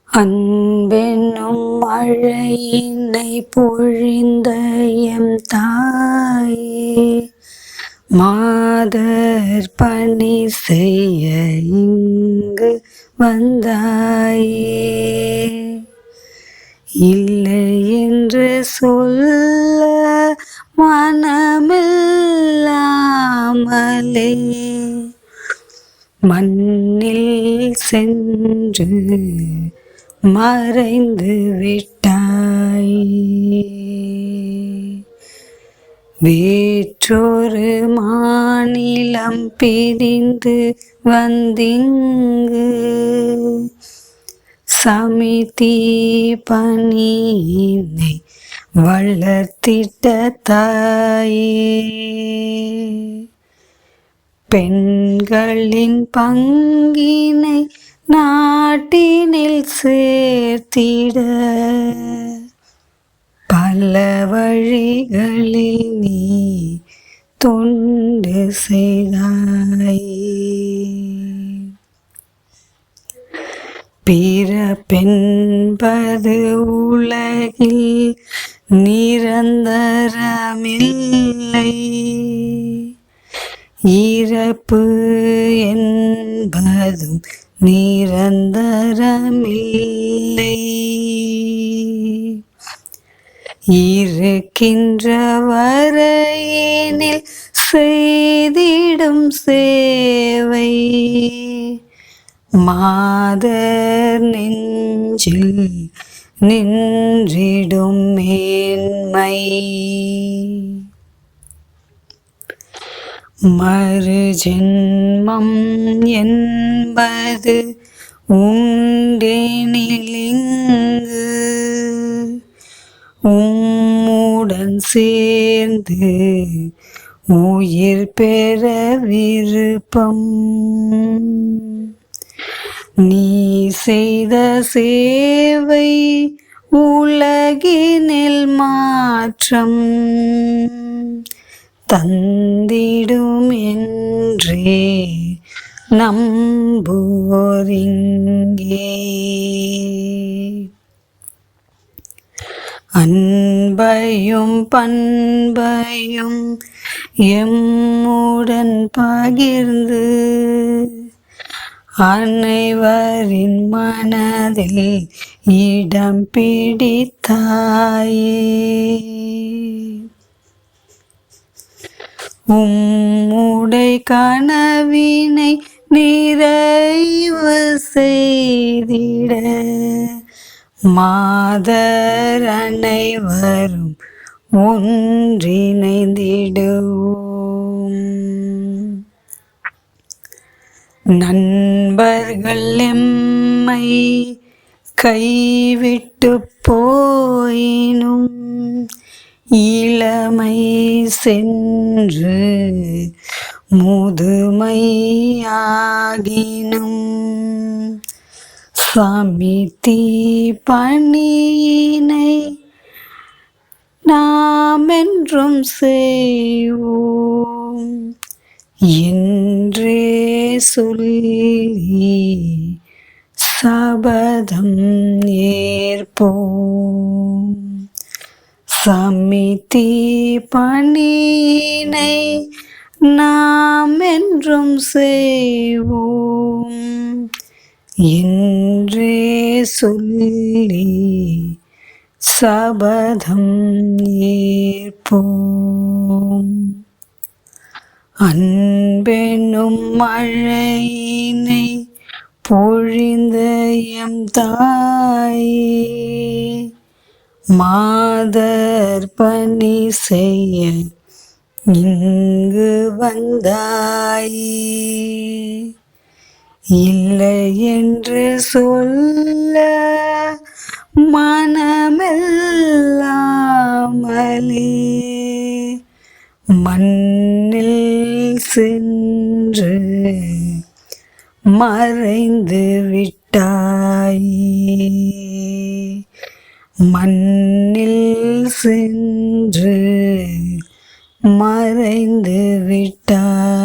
அன்பெனும் மழையினை பொழிந்த எம் தாயே, மாதர் பணி செய்ய இங்கு வந்தாயே. இல்லை என்று சொல்ல மனமில்லாமலே மண்ணில் சென்று மறைந்து விட்டாய். வேற்றொரு மாநிலம் பிரிந்து வந்திங்கு சமிதி பணியினை வளர்த்திட்ட தாயே, பெண்களின் பங்கினை நாட்டினில் சேர்த்திட பல வழிகளில் நீ தொண்டு செய்தாய். பிறப்பென்பது உலகில் நிரந்தரமில்லை, இறப்பு என்பதும் நிரந்தரமில்லை. இருக்கின்ற வரையினில் செய்திடும் சேவை மாதர் நெஞ்சில் நின்றிடும் மேன்மை. மறு ஜென்மம் என்பது உண்டெனிலிங்கு உம்முடன் சேர்ந்து உயிர் பெற விருப்பம். நீ செய்த சேவை உலகினில் மாற்றம் தந்திடும் என்றே நம்புவோரிங்கே. அன்பையும் பண்பையும் எம்முடன் பகிர்ந்து அனைவரின் மனதில் இடம் பிடித்தாயே. உம்முடை கனவினை நிறைவு செய்திட மாதர் அனைவரும் ஒன்றிணைந்திடுவோம். நண்பர்கள் எம்மை கைவிட்டு போயினும் இளமை சென்று முதுமையாகினும் சமிதி பணியினை நாம் என்றும் செய்வோம் என்றே சொல்லி சபதம் ஏற்போம். சமிதி பணியினை நாம் என்றும் செய்வோம் என்றே சொல்லி சபதம் ஏற்போம். அன்பெனும் மழையினை பொழிந்த எம் தாயே, மாதர் பணி செய்ய இங்கு வந்தாயே. இல்லை என்று சொல்ல மனமில்லாமலே மண்ணில் சென்று மறைந்து விட்டாயே. மண்ணில் சென்று மறைந்து விட்டாய்.